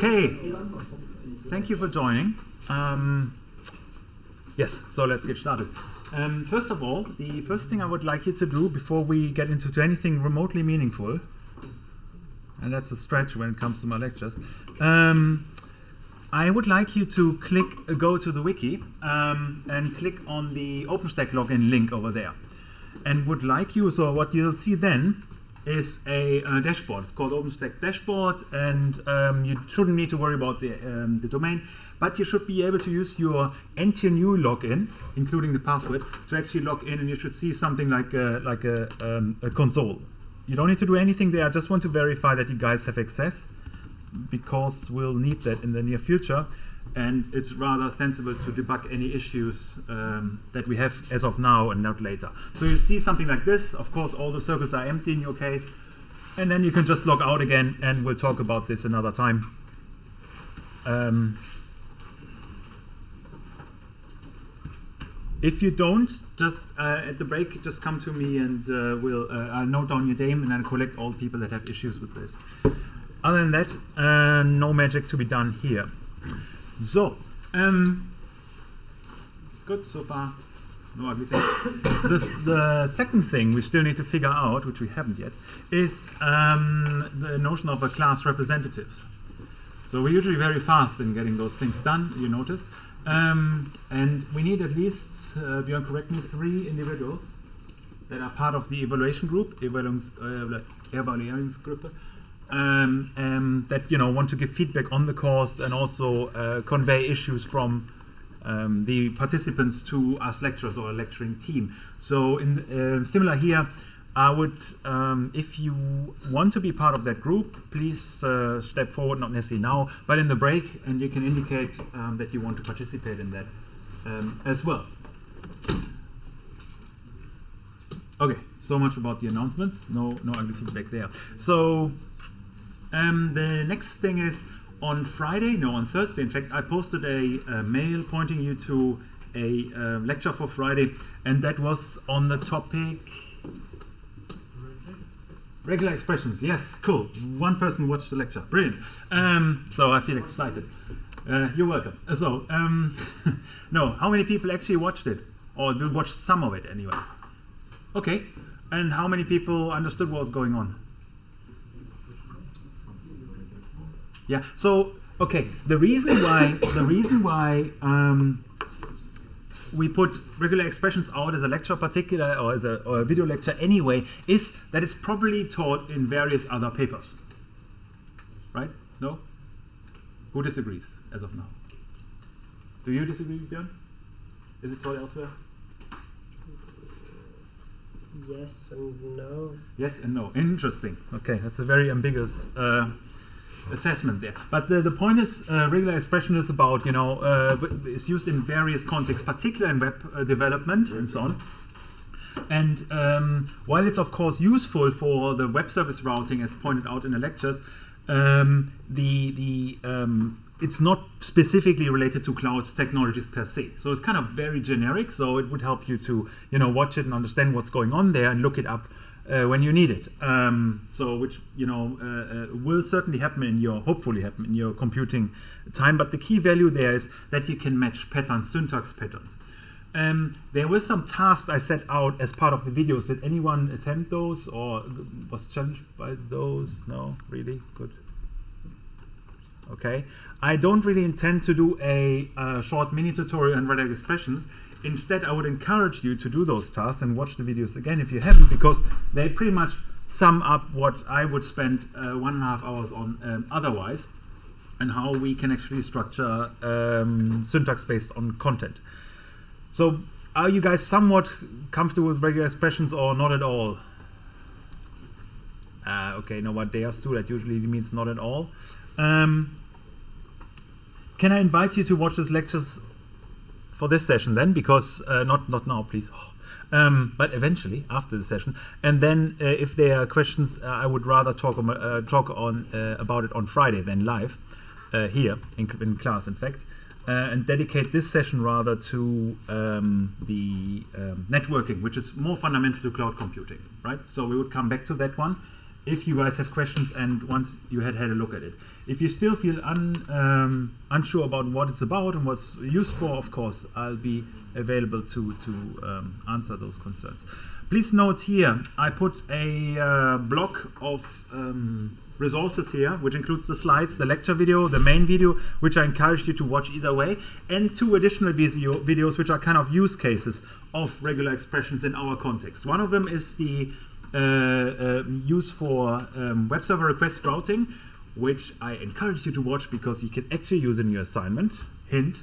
Okay, thank you for joining. Yes, so let's get started. First of all, the first thing I would like you to do before we get into anything remotely meaningful, and that's a stretch when it comes to my lectures, I would like you to go to the wiki and click on the OpenStack login link over there. And would like you, so what you'll see then is a dashboard. It's called OpenStack Dashboard, and you shouldn't need to worry about the domain, but you should be able to use your NTNU login, including the password, to actually log in, and you should see something like a console. You don't need to do anything there. I just want to verify that you guys have access, because we'll need that in the near future, and it's rather sensible to debug any issues that we have as of now and not later. So you'll see something like this. Of course, all the circles are empty in your case, and then you can just log out again, and we'll talk about this another time. If you don't, just at the break, just come to me, and I'll note down your name and then collect all people that have issues with this. Other than that, no magic to be done here. So, good so far. No ugly thing. The second thing we still need to figure out, which we haven't yet, is the notion of a class representatives. So we're usually very fast in getting those things done, you notice. And we need at least, Björn, correct me, 3 individuals that are part of the evaluation group, Evalueringsgruppe, that want to give feedback on the course and also convey issues from the participants to us lecturers or a lecturing team. So in similar here, I would, if you want to be part of that group, please step forward, not necessarily now, but in the break, and you can indicate that you want to participate in that as well. Okay, so much about the announcements. No ugly feedback there. So the next thing is on Thursday, in fact, I posted a mail pointing you to a lecture for Friday, and that was on the topic regular expressions. Yes, cool. One person watched the lecture. Brilliant. So I feel excited. You're welcome. So, no, how many people actually watched it? Or watched some of it anyway? Okay. And how many people understood what was going on? Yeah. So, okay. The reason why we put regular expressions out as a lecture particular or as a video lecture anyway is that it's probably taught in various other papers. Right? No? Who disagrees as of now? Do you disagree, Björn? Is it taught elsewhere? Yes and no. Yes and no. Interesting. Okay, that's a very ambiguous assessment there. But the point is, regular expression is about, it's used in various contexts, particularly in web development and so on. And while it's of course useful for the web service routing, as pointed out in the lectures, it's not specifically related to cloud technologies per se. So it's kind of very generic. So it would help you to, watch it and understand what's going on there and look it up when you need it. So which, will certainly hopefully happen in your computing time. But the key value there is that you can match patterns, syntax patterns. There were some tasks I set out as part of the videos. Did anyone attempt those or was challenged by those? No, really? Good. Okay. I don't really intend to do a short mini tutorial on regular expressions. Instead, I would encourage you to do those tasks and watch the videos again if you haven't, because they pretty much sum up what I would spend 1.5 hours on otherwise, and how we can actually structure syntax based on content. So, are you guys somewhat comfortable with regular expressions or not at all? Okay, no, what dares to, that usually means not at all. Can I invite you to watch these lectures for this session then? Because, not now, please. But eventually, after the session. And then, if there are questions, I would rather talk about it on Friday than live, here, in class, in fact. And dedicate this session rather to the networking, which is more fundamental to cloud computing, right? So we would come back to that one. if you guys have questions and once you had a look at it. If you still feel unsure about what it's about and what's used for, of course, I'll be available to answer those concerns. Please note here, I put a block of resources here, which includes the slides, the lecture video, the main video, which I encourage you to watch either way, and 2 additional videos, which are kind of use cases of regular expressions in our context. One of them is the use for web server request routing, which I encourage you to watch because you can actually use it in your assignment. Hint.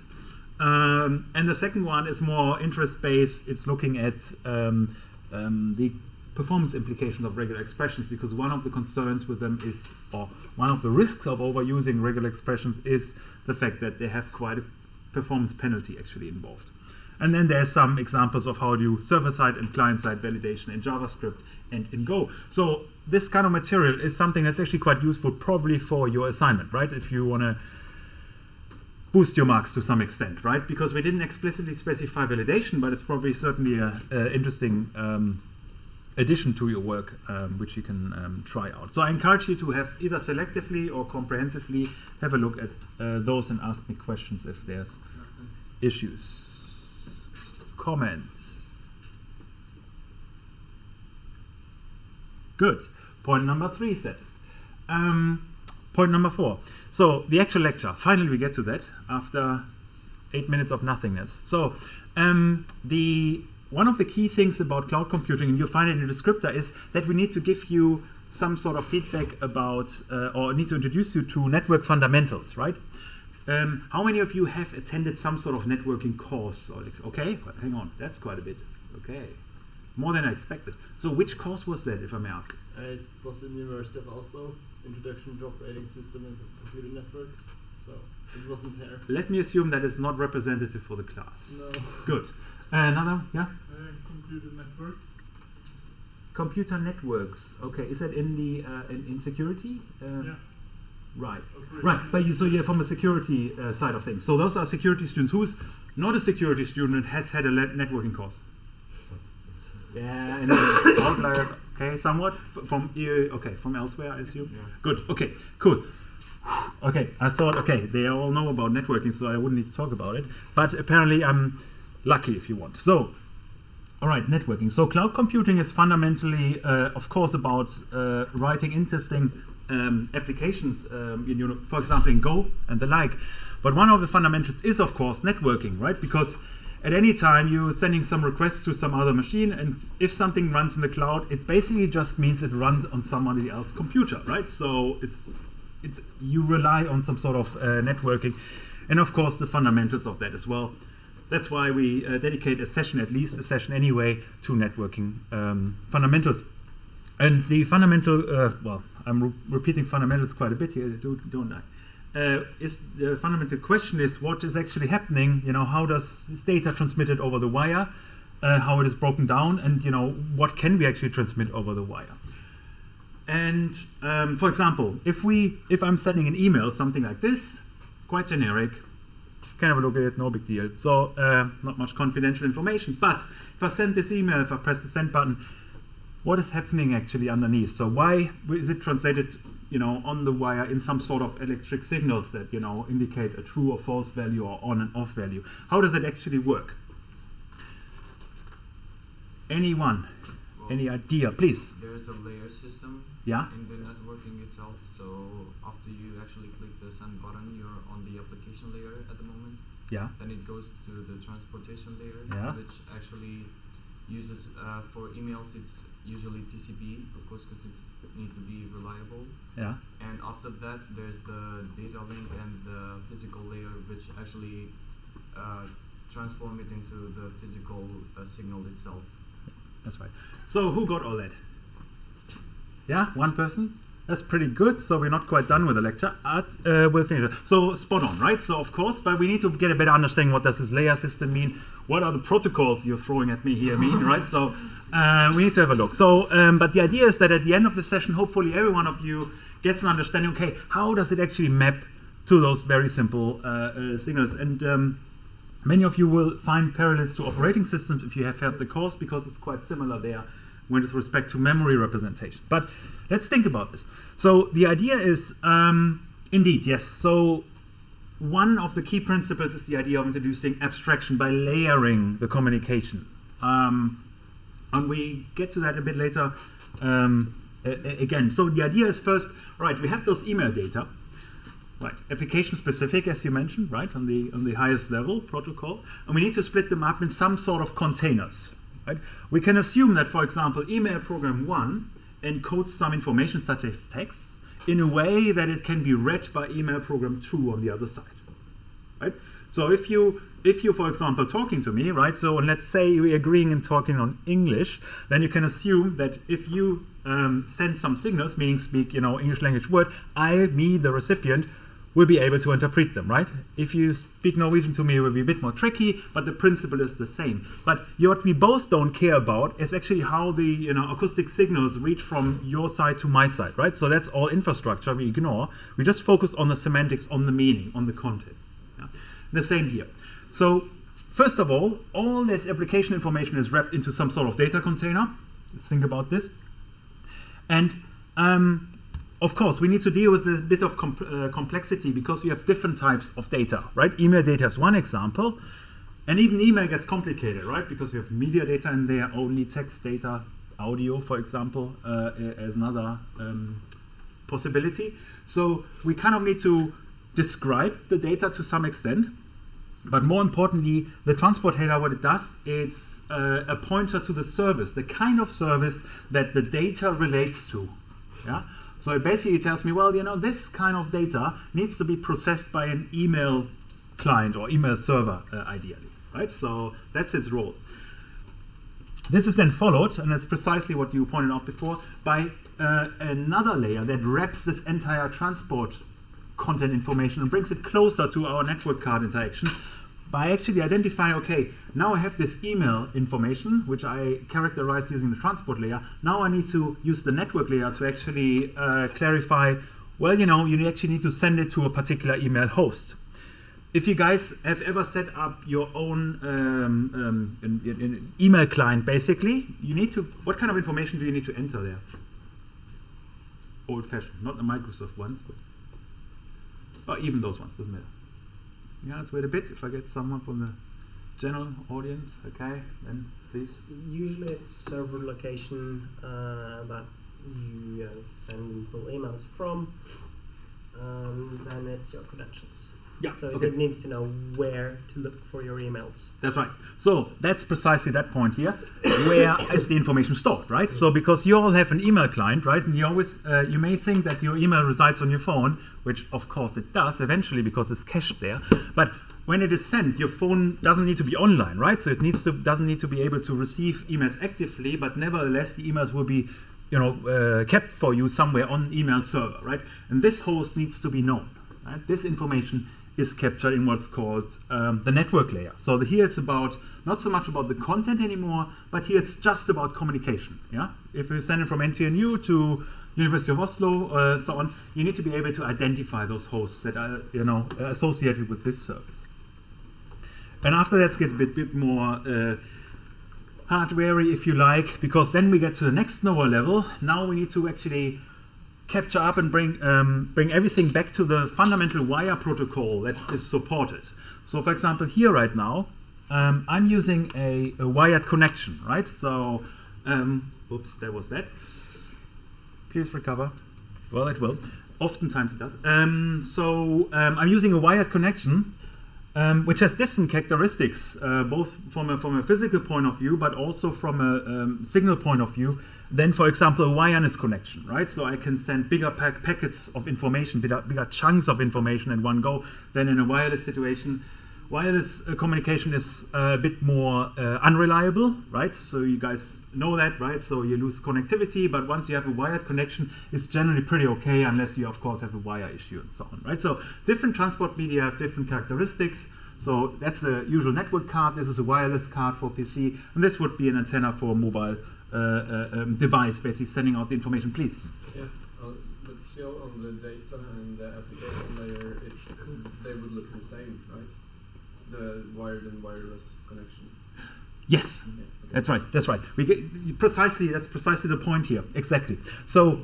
And the second one is more interest-based. It's looking at the performance implications of regular expressions, because one of the concerns with them is, or one of the risks of overusing regular expressions is the fact that they have quite a performance penalty actually involved. And then there's some examples of how to do server-side and client-side validation in JavaScript and in Go. So this kind of material is something that's actually quite useful probably for your assignment, right? If you want to boost your marks to some extent, right? Because we didn't explicitly specify validation, but it's probably certainly an interesting addition to your work, which you can try out. So I encourage you to have either selectively or comprehensively have a look at those and ask me questions if there's issues. Comments? Good. Point number 3 set. Point number 4. So the actual lecture. Finally, we get to that after 8 minutes of nothingness. So one of the key things about cloud computing, and you'll find it in the descriptor, is that we need to give you some sort of feedback about, or need to introduce you to network fundamentals, right? How many of you have attended some sort of networking course? Okay, but hang on, that's quite a bit. Okay, more than I expected. So which course was that, if I may ask? It was in the University of Oslo, Introduction to Operating System and Computer Networks. So it wasn't there. Let me assume that is not representative for the class. No. Good. Another, yeah? Computer networks. Computer networks. Okay, is that in the in security? Yeah. Right, right. But so you're from a security side of things. So those are security students. Who's not a security student and has had a networking course? Yeah, and outliers. Okay, somewhat from from elsewhere, I assume. Yeah. Good. Okay, cool. Okay, I thought they all know about networking, so I wouldn't need to talk about it. But apparently, I'm lucky if you want. So, all right, networking. So cloud computing is fundamentally, of course, about writing interesting applications, for example, in Go and the like. But one of the fundamentals is, of course, networking, right? Because at any time you're sending some requests to some other machine, and if something runs in the cloud, it basically just means it runs on somebody else's computer, right? So you rely on some sort of networking, and of course the fundamentals of that as well. That's why we dedicate a session, at least a session anyway, to networking fundamentals. And the fundamental, well, I'm repeating fundamentals quite a bit here, don't I? Is the fundamental question is what is actually happening? How does this data transmitted over the wire? How it is broken down, and what can we actually transmit over the wire? And for example, if I'm sending an email, something like this, quite generic, can have a look at it, no big deal. So not much confidential information. But if I send this email, if I press the send button, what is happening actually underneath? So why is it translated, on the wire in some sort of electric signals that indicate a true or false value or on and off value? How does it actually work? Anyone? Well, any idea, please? There's a layer system in the networking itself. So after you actually click the send button, you're on the application layer at the moment. Yeah. Then it goes to the transportation layer, which actually uses for emails. It's usually TCP, of course, because it needs to be reliable. Yeah. And after that, there's the data link and the physical layer, which actually transform it into the physical signal itself. That's right. So who got all that? Yeah, one person? That's pretty good. So we're not quite done with the lecture. We'll finish. So spot on, right? So of course, but we need to get a better understanding what does this layer system mean? What are the protocols you're throwing at me here mean, right? So we need to have a look. So, but the idea is that at the end of the session, hopefully every one of you gets an understanding, okay, how does it actually map to those very simple signals? And many of you will find parallels to operating systems if you have had the course, because it's quite similar there with respect to memory representation. But let's think about this. So the idea is, indeed, yes. So one of the key principles is the idea of introducing abstraction by layering the communication. And we get to that a bit later again. So the idea is first, right, we have those email data, right, application specific, as you mentioned, right, on the highest level protocol, and we need to split them up in some sort of containers, right? We can assume that, for example, email program 1 encodes some information such as text in a way that it can be read by email program 2 on the other side, right? So if you, for example, talking to me, right, so let's say we're agreeing and talking on English, then you can assume that if you send some signals, meaning speak, English language word, me, the recipient, will be able to interpret them, right? If you speak Norwegian to me, it will be a bit more tricky, but the principle is the same. But what we both don't care about is actually how the acoustic signals reach from your side to my side, right? So that's all infrastructure we ignore. We just focus on the semantics, on the meaning, on the content. Yeah? The same here. So first of all this application information is wrapped into some sort of data container. Let's think about this. And of course, we need to deal with a bit of complexity because we have different types of data, right? Email data is one example, and even email gets complicated, right? Because we have media data in there, only text data, audio, for example, as another possibility. So we kind of need to describe the data to some extent, but more importantly, the transport header, what it does, it's a pointer to the service, the kind of service that the data relates to, yeah? So it basically tells me, well, this kind of data needs to be processed by an email client or email server, ideally, right? So that's its role. This is then followed, and that's precisely what you pointed out before, by another layer that wraps this entire transport content information and brings it closer to our network card interaction by actually identifying, okay, now I have this email information, which I characterize using the transport layer. Now I need to use the network layer to actually clarify, well, you actually need to send it to a particular email host. If you guys have ever set up your own an email client, basically, you need to, what kind of information do you need to enter there? Old-fashioned, not the Microsoft ones, but or even those ones, doesn't matter. Yeah, let's wait a bit. If I get someone from the general audience, okay, then please. Usually it's server location that you send and pull emails from, then it's your credentials. Yeah, so okay. It needs to know where to look for your emails. That's right. So that's precisely that point here. Where is the information stored, right? So because you all have an email client, right? And you always, you may think that your email resides on your phone, which of course it does eventually because it's cached there. But when it is sent, your phone doesn't need to be online, right? So it doesn't need to be able to receive emails actively, but nevertheless the emails will be, kept for you somewhere on the email server, right? And this host needs to be known, right? This information is captured in what's called the network layer. So here it's about, not so much about the content anymore, but here it's just about communication. Yeah, if you send it from NTNU to University of Oslo, so on, you need to be able to identify those hosts that are associated with this service. And after that, let's get a bit more hardware-y, if you like, because then we get to the next lower level. Now we need to actually capture up and bring everything back to the fundamental wire protocol that is supported. So for example, here right now, I'm using a wired connection, right? So, oops, there was that. Please recover. Well, it will. Oftentimes it does. I'm using a wired connection, which has different characteristics, both from a physical point of view, but also from a signal point of view, than, for example, a wireless connection, right? So I can send bigger packets of information, bigger chunks of information in one go than in a wireless situation. Wireless communication is a bit more unreliable, right? So you guys know that, right? So you lose connectivity, but once you have a wired connection, it's generally pretty okay, unless you, of course, have a wire issue and so on, right? So different transport media have different characteristics. So that's the usual network card. This is a wireless card for PC, and this would be an antenna for a mobile device, basically sending out the information. Please. Yeah, but still on the data and the application layer, they would look the same, right? The wired and wireless connection. Yes, that's right. That's right. That's precisely the point here. Exactly. So,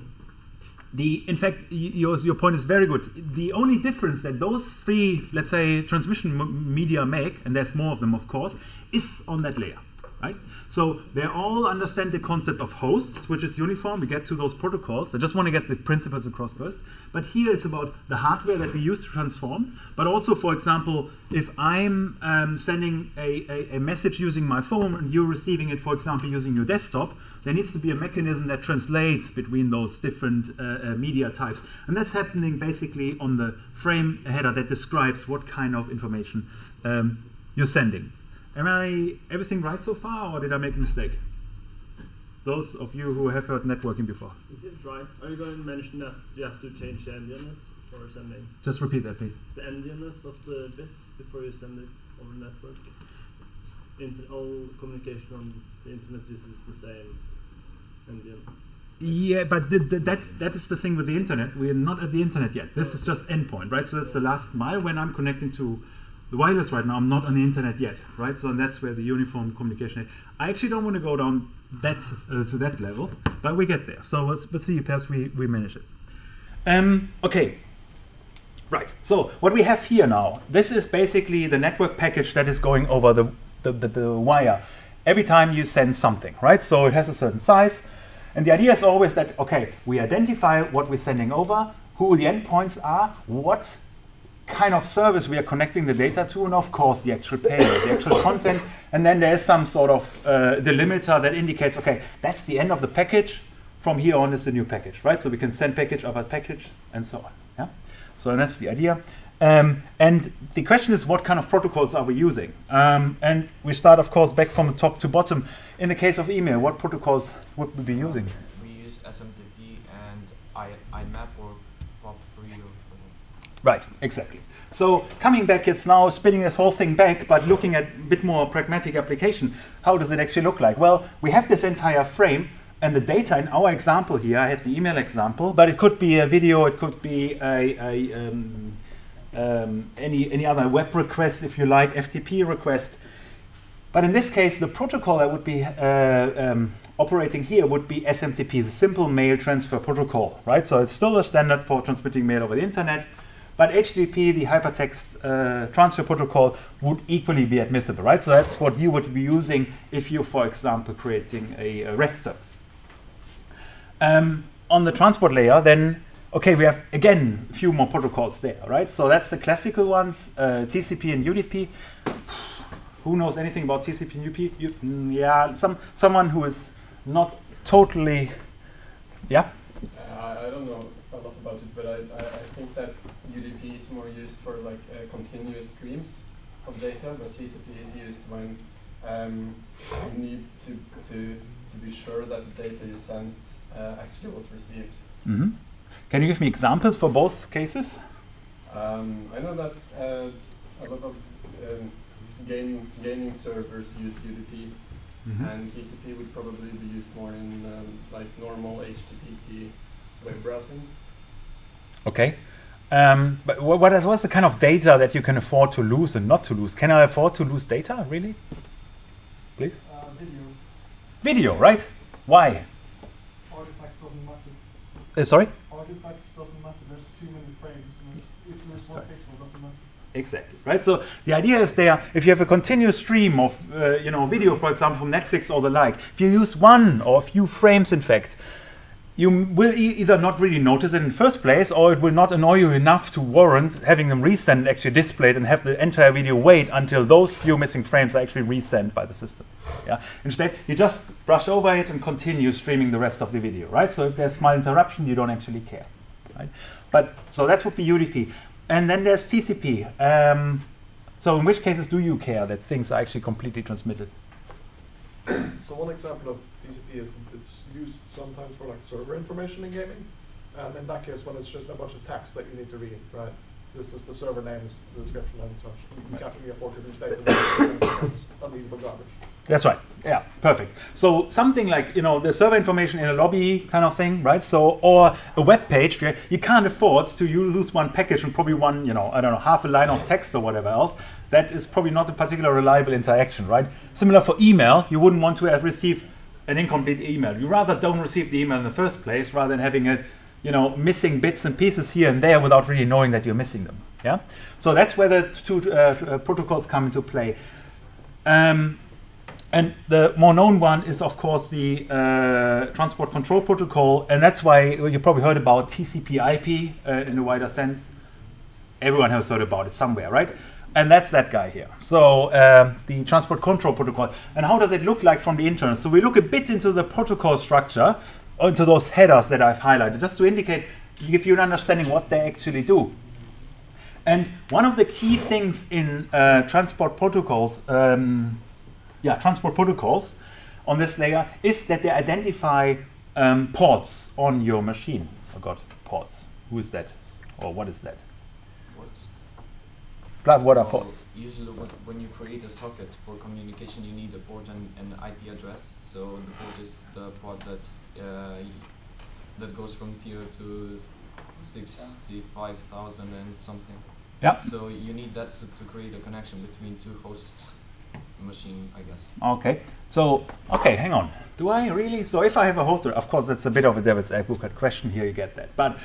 in fact, your point is very good. The only difference that those three, let's say, transmission media make, and there's more of them, of course, is on that layer, right? So they all understand the concept of hosts, which is uniform. We get to those protocols. I just want to get the principles across first. But here it's about the hardware that we use to transform. But also, for example, if I'm sending a message using my phone and you're receiving it, for example, using your desktop, there needs to be a mechanism that translates between those different media types. And that's happening basically on the frame header that describes what kind of information you're sending. Am I everything right so far, or did I make a mistake? Those of you who have heard networking before. Is it right? Are you going to mention that you have to change the endianness for sending? Just repeat that, please. The endianness of the bits before you send it over network? All communication on the internet uses the same endian. Yeah, but that is the thing with the internet. We are not at the internet yet. This is just endpoint, right? So that's the last mile. When I'm connecting to the wireless right now, I'm not on the internet yet, right? So that's where the uniform communication is. I actually don't want to go down that to that level, but we get there. So let's see, perhaps we manage it. Okay, right. So what we have here now, this is basically the network package that is going over the wire every time you send something, right? So it has a certain size, and the idea is always that, okay, we identify what we're sending over, who the endpoints are, what kind of service we are connecting the data to, and of course the actual payload, the actual content, and then there's some sort of delimiter that indicates, okay, that's the end of the package, from here on is the new package, right? So we can send package over package and so on. Yeah. So that's the idea. And the question is, what kind of protocols are we using? And we start, of course, back from top to bottom. In the case of email, what protocols would we be using? We use SMTP and IMAP or POP3 or Right, exactly. So coming back, it's now spinning this whole thing back, but looking at a bit more pragmatic application. How does it actually look like? Well, we have this entire frame, and the data in our example here, I had the email example, but it could be a video, it could be any other web request, if you like, FTP request. But in this case, the protocol that would be operating here would be SMTP, the Simple Mail Transfer Protocol, right? So it's still a standard for transmitting mail over the internet. But HTTP, the hypertext transfer protocol, would equally be admissible, right? So that's what you would be using if you're, for example, creating a REST service. On the transport layer, then, okay, we have, again, a few more protocols there, right? So that's the classical ones, TCP and UDP. Who knows anything about TCP and UDP? Yeah, someone who is not totally, yeah? I don't know a lot about it, but I think that UDP is more used for like continuous streams of data, but TCP is used when you need to be sure that the data you sent actually was received. Mm-hmm. Can you give me examples for both cases? I know that a lot of gaming servers use UDP, Mm-hmm. and TCP would probably be used more in like normal HTTP web browsing. Okay. But what's the kind of data that you can afford to lose and not to lose? Can I afford to lose data, really? Please? Video. Video, right? Why? Artifacts doesn't matter. Sorry? Artifacts doesn't matter. There's too many frames. And if there's one pixel, doesn't matter. Exactly, right? So the idea is there, if you have a continuous stream of video, for example, from Netflix or the like, if you use one or a few frames, in fact, you will either not really notice it in the first place, or it will not annoy you enough to warrant having them resend actually displayed and have the entire video wait until those few missing frames are actually resent by the system. Yeah. Instead, you just brush over it and continue streaming the rest of the video, right? So if there's a small interruption, you don't actually care, right? But so that would be UDP. And then there's TCP. So in which cases do you care that things are actually completely transmitted? So one example of TCP is it's used sometimes for like server information in gaming, and in that case when it's just a bunch of text that you need to read, right? this is the server name, this is the description, and such. You can't really afford to do state of the becomes unreasonable garbage. That's right. Yeah, perfect. So something like, you know, the server information in a lobby kind of thing, right? So, or a web page, right? You can't afford to lose one package and probably one, you know, I don't know, half a line of text or whatever else. That is probably not a particularly reliable interaction, right? Similar for email, you wouldn't want to receive an incomplete email. You rather don't receive the email in the first place rather than having it, you know, missing bits and pieces here and there without really knowing that you're missing them. Yeah. So that's where the two protocols come into play. And the more known one is, of course, the transport control protocol, and that's why you probably heard about TCPIP in a wider sense. Everyone has heard about it somewhere, right? And that's that guy here. So the transport control protocol. And how does it look like from the internal? So we look a bit into the protocol structure, into those headers that I've highlighted, just to indicate, give you an understanding what they actually do. And one of the key things in transport protocols, transport protocols on this layer is that they identify ports on your machine. Oh God, ports. Who is that? Or what is that? What are ports? Usually when you create a socket for communication, you need a port and an IP address. So the port is the port that that goes from 0 to 65,000 and something. Yeah. So you need that to create a connection between two hosts machine, I guess. Okay. So, okay, hang on. Do I really? So if I have a hoster, of course, that's a bit of a devil's advocate question here, you get that. But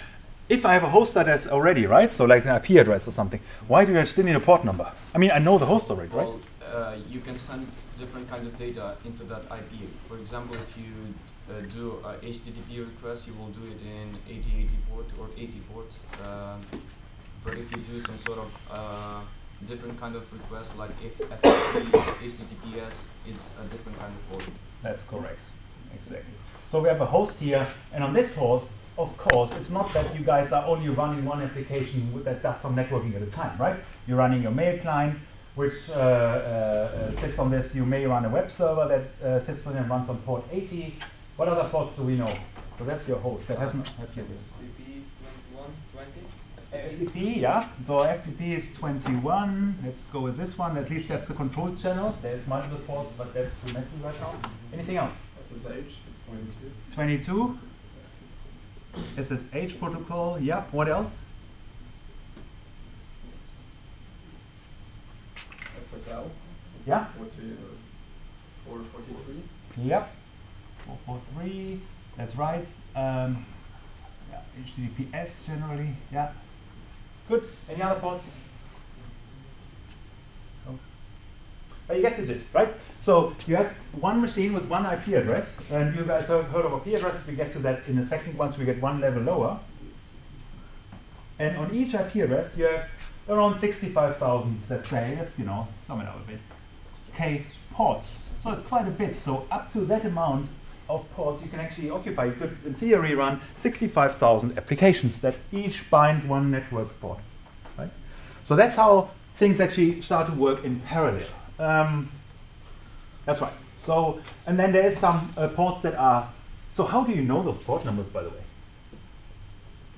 if I have a hoster that's already, right, so like an IP address or something, why do I still need a port number? I mean, I know the host already, right? Well, you can send different kind of data into that IP. For example, if you do a HTTP request, you will do it in 8080 port or 80 port. But if you do some sort of different kind of request, like FTP, HTTPS, it's a different kind of port. That's correct. Exactly. So we have a host here, and on this host, of course, it's not that you guys are only running one application that does some networking at a time, right? You're running your mail client, which sits on this. You may run a web server that sits on and runs on port 80. What other ports do we know? So that's your host. That hasn't. FTP 2120. FTP, yeah. So FTP is 21. Let's go with this one. At least that's the control channel. There's multiple ports, but that's too messy right now. Anything else? SSH is 22. 22. SSH protocol. Yeah. What else? SSL. Yeah. 443. Yep. 443. That's right. Yeah. HTTPS generally. Yeah. Good. Any other ports? No. But you get the gist, right? So you have one machine with one IP address, and you guys have heard of IP addresses. We get to that in a second once we get one level lower. And on each IP address, you have around 65,000, let's say. That's, you know, sum it out a bit. K ports. So it's quite a bit. So up to that amount of ports you can actually occupy. You could, in theory, run 65,000 applications that each bind one network port. Right? So that's how things actually start to work in parallel. That's right. So, and then there is some ports that are. So how do you know those port numbers, by the way?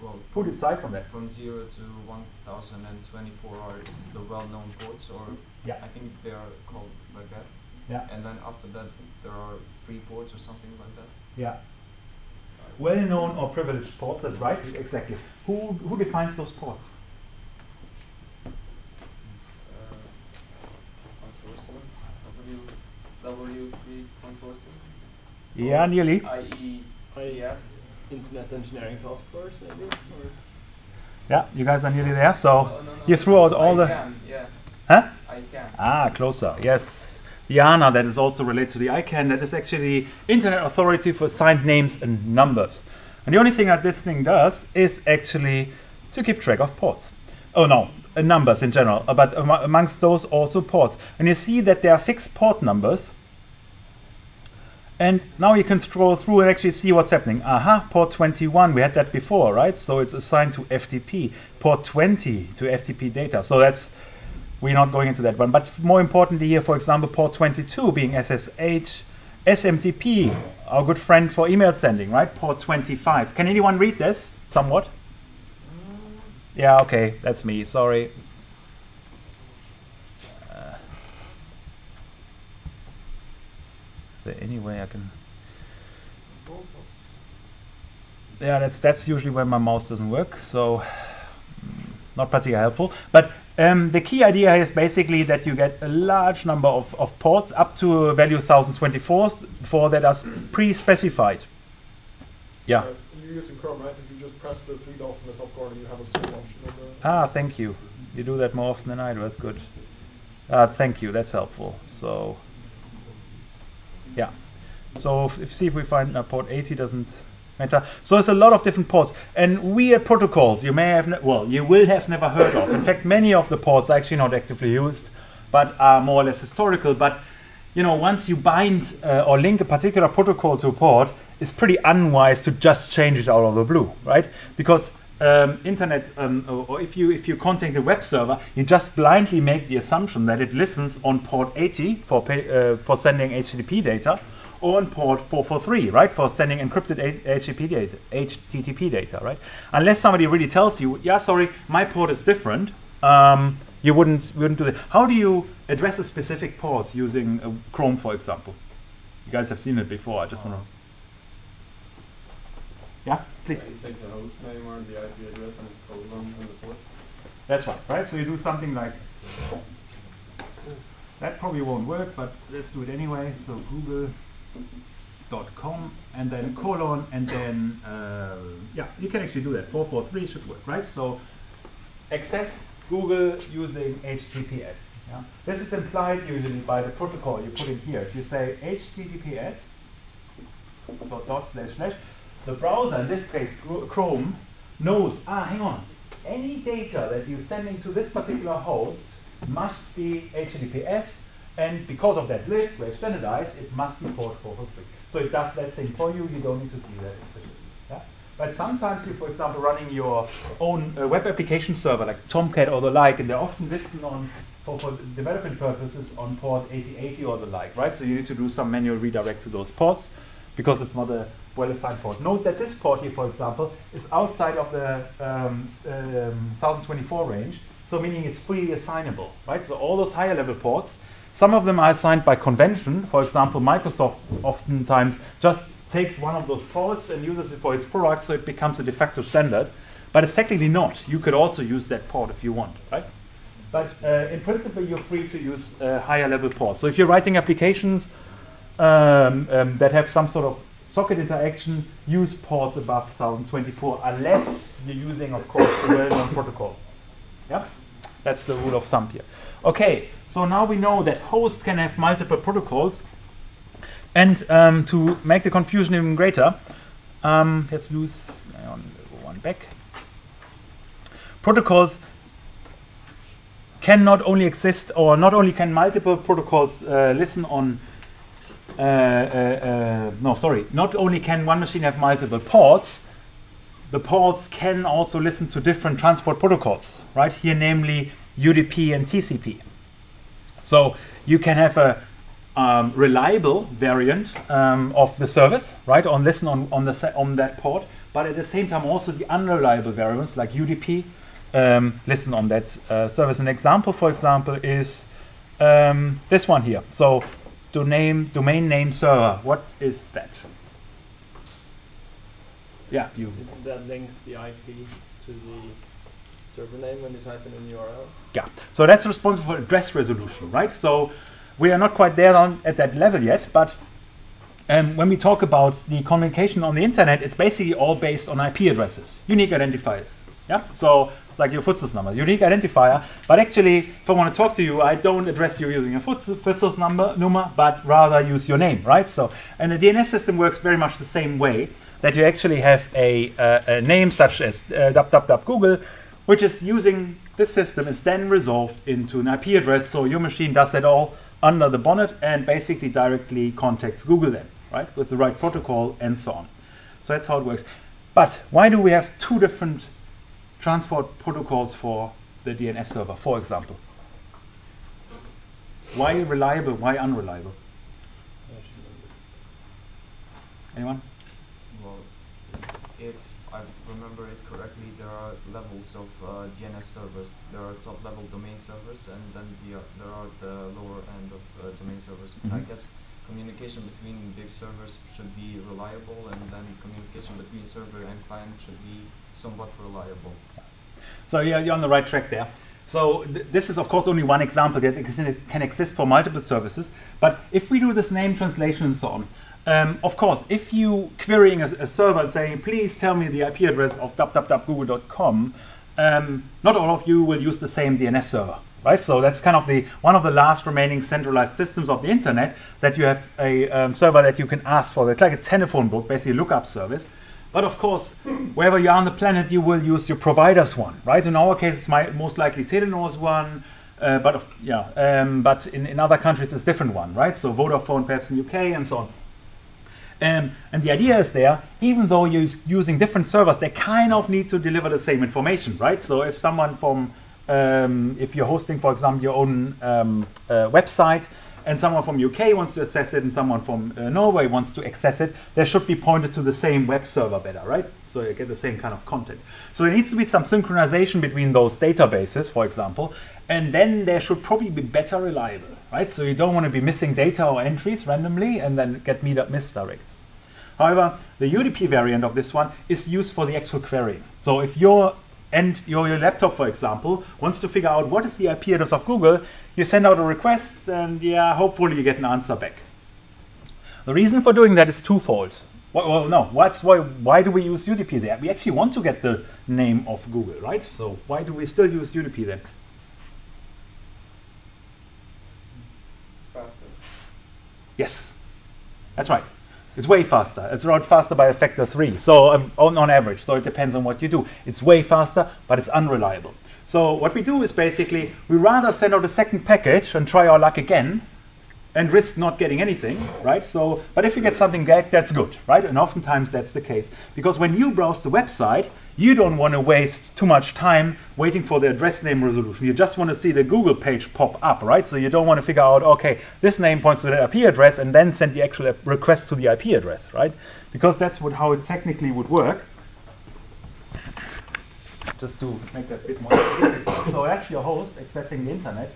Well, who decides on that? From 0 to 1024 are the well-known ports, or yeah. I think they are called like that. Yeah. And then after that, there are free ports or something like that. Yeah. Well-known or privileged ports. That's right. Exactly. Who defines those ports? Consortium. W3 consortium. Yeah, nearly. IEF, Internet Engineering Task Force, maybe. Or yeah, you guys are nearly there. So no. you threw out all the. Yeah. Huh? ICANN. Ah, closer. Yes. The ANA that is also related to the ICANN. That is actually Internet Authority for Assigned Names and Numbers. And the only thing that this thing does is actually to keep track of ports. Oh no, numbers in general, but amongst those also ports. And you see that there are fixed port numbers. And now you can scroll through and actually see what's happening. Aha, port 21, we had that before, right? So it's assigned to FTP. Port 20 to FTP data. So that's, we're not going into that one. But more importantly here, for example, port 22 being SSH, SMTP, our good friend for email sending, right? Port 25. Can anyone read this somewhat? Yeah, okay, that's me. Sorry. Is there any way I can? Yeah, that's usually when my mouse doesn't work, so not particularly helpful. But the key idea is basically that you get a large number of ports up to a value 1024 that are pre-specified. Yeah. You're using Chrome, right? If you just press the three dots in the top corner, you have a zoom option. Ah, thank you. You do that more often than I do. That's good. Thank you. That's helpful. So, yeah. So see if we find port 80 doesn't matter. So there's a lot of different ports, and weird protocols you may have, you will have never heard of. In fact, many of the ports are actually not actively used, but are more or less historical. But you know, once you bind or link a particular protocol to a port, it's pretty unwise to just change it out of the blue, right? Because internet, or if you contact a web server, you just blindly make the assumption that it listens on port 80 for sending HTTP data, or on port 443, right, for sending encrypted HTTP data, right? Unless somebody really tells you, yeah, sorry, my port is different, you wouldn't do that. How do you address a specific port using Chrome, for example? You guys have seen it before. I just want to. Yeah, please. You take the host name or the IP address and colon and the port. That's right. So you do something like that. Probably won't work, but let's do it anyway. So google.com and then colon and then yeah, you can actually do that. 443 should work, right? So access Google using HTTPS. Yeah? This is implied usually by the protocol you put in here. If you say HTTPS // the browser, in this case Chrome, knows, hang on, any data that you're sending to this particular host must be HTTPS, and because of that list, where it's standardized, it must be port 443. So it does that thing for you, you don't need to do that especially. Yeah? But sometimes you, for example, running your own web application server, like Tomcat or the like, and they're often listed on, for development purposes, on port 8080 or the like, right? So you need to do some manual redirect to those ports, because it's not a well-assigned port. Note that this port here, for example, is outside of the 1024 range, so meaning it's freely assignable, right? So all those higher level ports, some of them are assigned by convention. For example, Microsoft oftentimes just takes one of those ports and uses it for its products, so it becomes a de facto standard. But it's technically not. You could also use that port if you want, right? But in principle, you're free to use higher level ports. So if you're writing applications that have some sort of socket interaction, use ports above 1024, unless you're using, of course, the well-known protocols. Yeah, that's the rule of thumb here. Okay, so now we know that hosts can have multiple protocols, and to make the confusion even greater, let's lose one back. Protocols can not only exist, or not only can multiple protocols listen on. Not only can one machine have multiple ports, the ports can also listen to different transport protocols, right? Here, namely UDP and TCP. So you can have a reliable variant of the service, right? On listen on that port, but at the same time also the unreliable variants like UDP listen on that service. An example, for example, is this one here. So domain name server. What is that? Yeah, you. That links the IP to the server name when you type in a URL. Yeah. So that's responsible for address resolution, right? So we are not quite there at that level yet, but when we talk about the communication on the internet, it's basically all based on IP addresses, unique identifiers. Yeah. So like your Futzels number, unique identifier. But actually, if I want to talk to you, I don't address you using a Futzels number, but rather use your name, right? So, and the DNS system works very much the same way, that you actually have a name such as Google, which is using this system is then resolved into an IP address. So your machine does that all under the bonnet and basically directly contacts Google then, right? With the right protocol and so on. So that's how it works. But why do we have two different transport protocols for the DNS server, for example? Why reliable, why unreliable? Anyone? Well, if I remember it correctly, there are levels of DNS servers. There are top-level domain servers, and then there are the lower end of domain servers. Mm-hmm. I guess communication between big servers should be reliable, and then communication between server and client should be somewhat reliable. So yeah, you're on the right track there. So this is of course only one example that can exist for multiple services. But if we do this name translation and so on, of course, if you querying a server and saying, please tell me the IP address of www.google.com, not all of you will use the same DNS server, right? So that's kind of one of the last remaining centralized systems of the internet, that you have a server that you can ask for. It's like a telephone book, basically a lookup service. But of course, wherever you are on the planet, you will use your provider's one, right? In our case, it's most likely Telenor's one, but in other countries, it's a different one, right? So Vodafone, perhaps in the UK, and so on. And the idea is there, even though you're using different servers, they kind of need to deliver the same information, right? So if someone from, if you're hosting, for example, your own website, and someone from UK wants to access it, and someone from Norway wants to access it, they should be pointed to the same web server better, right? So you get the same kind of content. So there needs to be some synchronization between those databases, for example, and then they should probably be better reliable, right? So you don't want to be missing data or entries randomly and then get misdirected. However, the UDP variant of this one is used for the actual query. So if your laptop, for example, wants to figure out what is the IP address of Google, you send out a request, and yeah, hopefully you get an answer back. The reason for doing that is twofold. Well, no, why do we use UDP there? We actually want to get the name of Google, right? So why do we still use UDP then? It's faster. Yes, that's right. It's way faster. It's around faster by a factor 3. So on average. So it depends on what you do. It's way faster, but it's unreliable. So what we do is basically we rather send out a second package and try our luck again, and risk not getting anything, right? So, but if you get something back, that's good, right? And oftentimes that's the case, because when you browse the website, you don't want to waste too much time waiting for the address name resolution. You just want to see the Google page pop up, right? So you don't want to figure out, okay, this name points to the IP address, and then send the actual request to the IP address, right? Because that's how it technically would work. Just to make that a bit more explicit. So that's your host accessing the internet.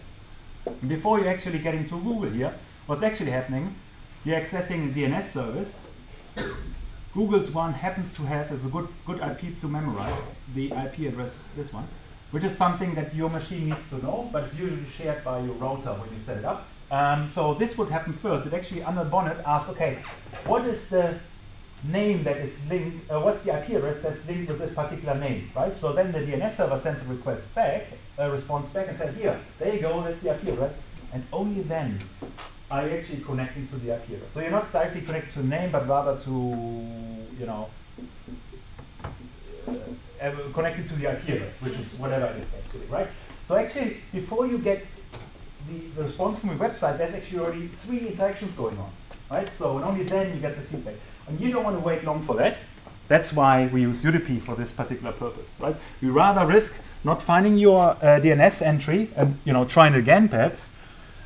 And before you actually get into Google here, what's actually happening, you're accessing the DNS service. Google's one happens to have as a good IP to memorize the IP address, this one, which is something that your machine needs to know, but it's usually shared by your router when you set it up. So this would happen first. It actually, under bonnet, asks, okay, what is the name that is linked, what's the IP address that's linked with this particular name, right? So then the DNS server sends a request back, a response back, and says, here, there you go, that's the IP address, and only then are you actually connecting to the IP address. So you're not directly connected to the name, but rather to, you know, connected to the IP address, which is whatever it is actually, right? So actually, before you get the response from your website, there's actually already 3 interactions going on, right? So and only then you get the feedback. And you don't want to wait long for that. That's why we use UDP for this particular purpose, right? We rather risk not finding your DNS entry and, you know, trying it again perhaps,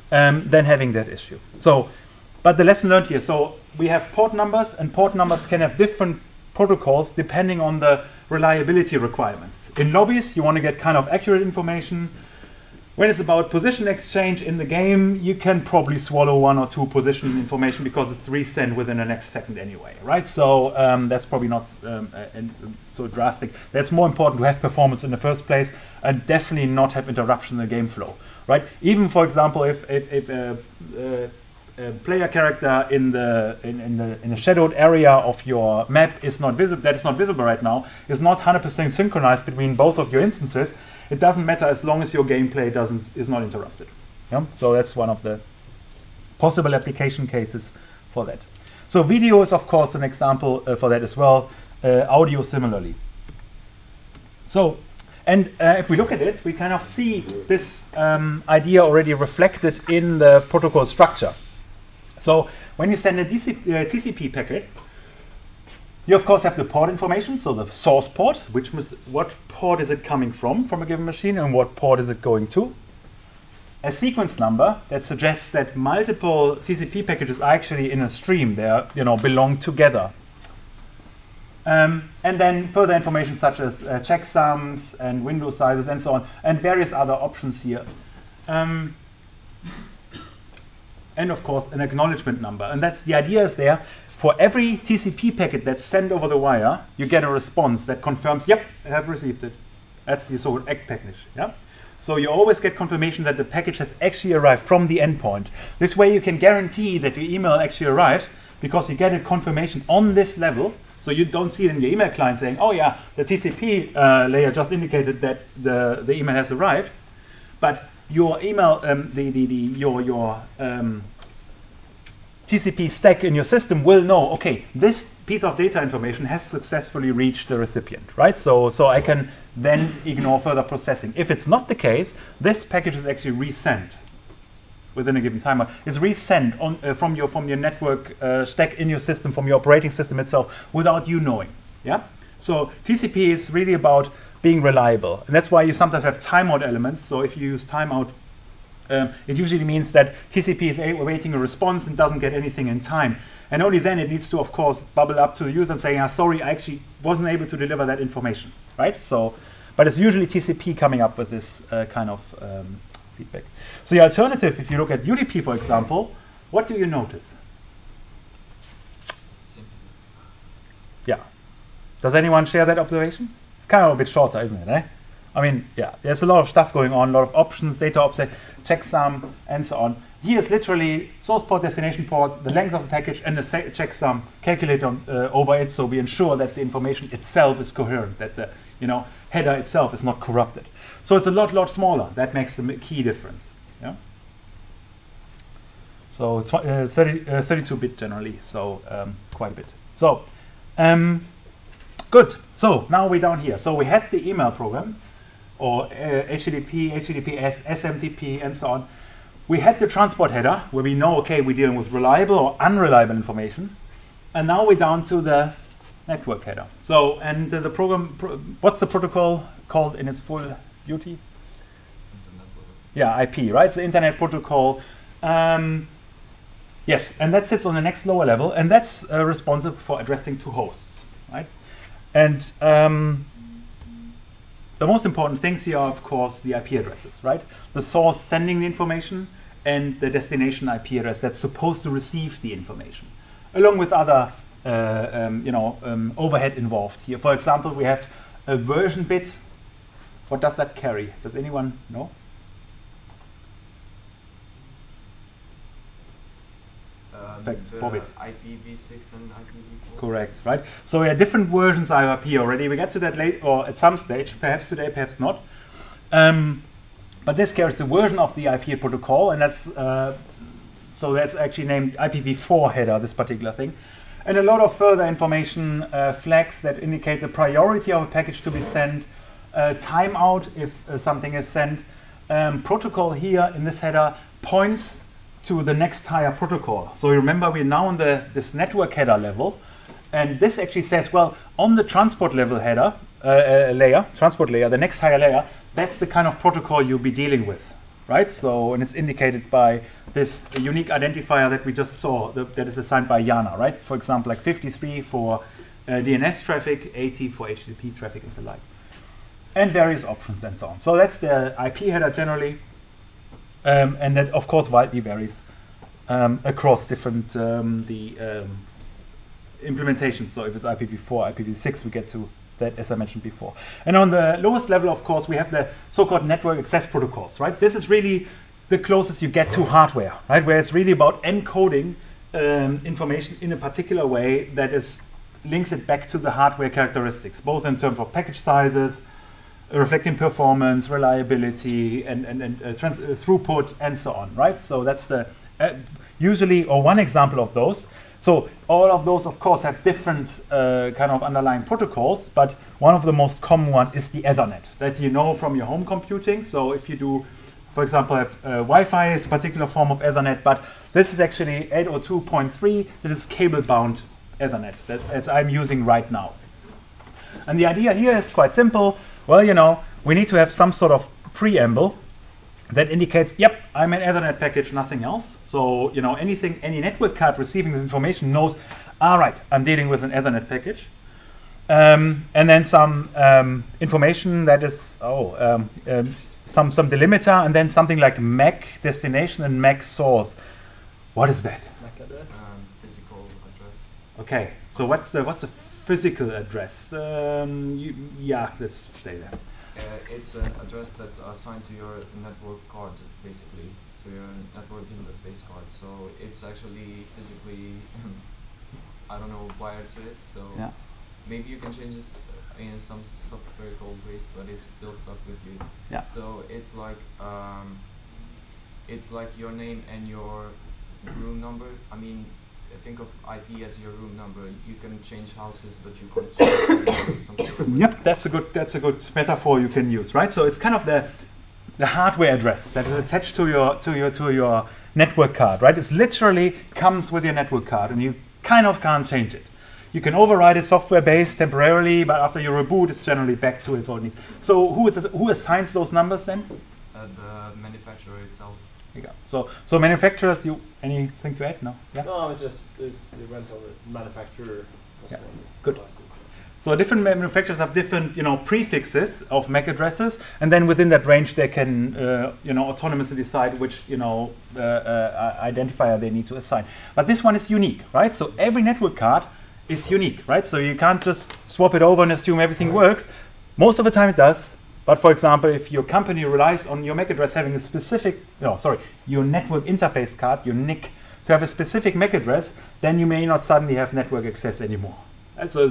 than having that issue. So, but the lesson learned here. So we have port numbers, and port numbers can have different protocols depending on the reliability requirements. In lobbies, you want to get kind of accurate information. When it's about position exchange in the game, you can probably swallow 1 or 2 position information because it's resent within the next second anyway, right? So that's probably not so drastic. That's more important to have performance in the first place, and definitely not have interruption in the game flow, right? Even, for example, if a player character in the shadowed area of your map is not visible, that is not visible right now, is not 100% synchronized between both of your instances, it doesn't matter as long as your gameplay is not interrupted. Yeah? So that's one of the possible application cases for that. So video is of course an example for that as well. Audio similarly. So, and if we look at it, we kind of see this idea already reflected in the protocol structure. So when you send a TCP packet, you of course have the port information, so the source port, what port is it coming from a given machine, and what port is it going to. A sequence number that suggests that multiple TCP packages are actually in a stream. They are, you know, belong together. And then further information such as checksums and window sizes and so on, and various other options here. And of course, an acknowledgement number. And that's the idea is there. For every TCP packet that's sent over the wire, you get a response that confirms, yep, I have received it. That's the so-called ACK package. Yeah? So you always get confirmation that the package has actually arrived from the endpoint. This way you can guarantee that your email actually arrives because you get a confirmation on this level. So you don't see it in your email client saying, oh yeah, the TCP layer just indicated that the email has arrived. But your email, your TCP stack in your system will know, okay, this piece of data information has successfully reached the recipient, right? So I can then ignore further processing. If it's not the case, this package is actually resent within a given timer. It's resent on, from your network stack in your system, from your operating system itself, without you knowing. Yeah. So TCP is really about being reliable, and that's why you sometimes have timeout elements. So if you use timeout, it usually means that TCP is awaiting a response and doesn't get anything in time. And only then it needs to, of course, bubble up to the user and say, sorry, I actually wasn't able to deliver that information, right? So, but it's usually TCP coming up with this kind of feedback. So the alternative, if you look at UDP, for example, what do you notice? Yeah. Does anyone share that observation? It's kind of a bit shorter, isn't it? Eh? I mean, yeah, there's a lot of stuff going on, a lot of options, data offset, checksum, and so on. Here's literally source port, destination port, the length of the package, and the checksum calculated over it, so we ensure that the information itself is coherent, that the header itself is not corrupted. So it's a lot smaller. That makes the key difference. Yeah. So it's 32-bit generally, so quite a bit. So good. So now we're down here. So we had the email program, or HTTP, HTTPS, SMTP, and so on. We had the transport header, where we know, okay, we're dealing with reliable or unreliable information. And now we're down to the network header. So, and the program, what's the protocol called in its full beauty? Yeah, IP, right? It's the Internet Protocol. Yes, and that sits on the next lower level, and that's responsible for addressing two hosts, right? And the most important things here are, of course, the IP addresses, right? The source sending the information and the destination IP address that's supposed to receive the information, along with other overhead involved here. For example, we have a version bit. What does that carry? Does anyone know? In fact, 4 bits. IPv6 and IPv4. Correct, right? So we have different versions of IP already. We get to that late, or at some stage, perhaps today, perhaps not. But this carries the version of the IP protocol, and that's so that's actually named IPv4 header, this particular thing. And a lot of further information, flags that indicate the priority of a package to be sent, timeout if something is sent. Protocol here in this header points to the next higher protocol. So remember, we're now on this network header level, and this actually says, well, on the transport level header transport layer, the next higher layer, that's the kind of protocol you'll be dealing with, right? So, and it's indicated by this unique identifier that we just saw, that is assigned by Jana, right? For example, like 53 for DNS traffic, 80 for HTTP traffic and the like, and various options and so on. So that's the IP header generally. And that, of course, widely varies across different implementations. So if it's IPv4, IPv6, we get to that, as I mentioned before. And on the lowest level, of course, we have the so-called network access protocols, right? This is really the closest you get to hardware, right? Where it's really about encoding information in a particular way that links it back to the hardware characteristics, both in terms of package sizes, reflecting performance, reliability, and throughput, and so on, right? So that's the usually, or one example of those. So all of those, of course, have different kind of underlying protocols, but one of the most common one is the Ethernet that you know from your home computing. So if you do, for example, have Wi-Fi, it's a particular form of Ethernet, but this is actually 802.3, that is cable-bound Ethernet, that as I'm using right now. And the idea here is quite simple. Well, we need to have some sort of preamble that indicates, yep, I'm an Ethernet package, nothing else. So, any network card receiving this information knows, all right, I'm dealing with an Ethernet package. and then some information that is some delimiter, and then something like MAC destination and MAC source. What is that? MAC address. Physical address. Okay, so what's the physical address? Yeah, let's say that. It's an address that's assigned to your network card, basically, to your network interface card. So it's actually physically, I don't know, wired to it. So yeah. Maybe you can change this in some software called ways, but it's still stuck with you. Yeah. So it's like your name and your room number. I mean, think of IP as your room number. You can change houses, but you can't change something. Yep, that's a good metaphor you can use, right? So it's kind of the hardware address that is attached to your network card, right? It literally comes with your network card, and you kind of can't change it. You can override it software-based temporarily, but after you reboot, it's generally back to its old needs. So who assigns those numbers then? The manufacturer itself. There you go. So manufacturers, anything to add? No? Yeah. No, it went over manufacturer. Yeah. Good. So different manufacturers have different, prefixes of MAC addresses, and then within that range, they can, autonomously decide which, identifier they need to assign. But this one is unique, right? So every network card is unique, right? So you can't just swap it over and assume everything works. Most of the time it does. But for example, if your company relies on your MAC address having a specific, your network interface card, your NIC, to have a specific MAC address, then you may not suddenly have network access anymore. And so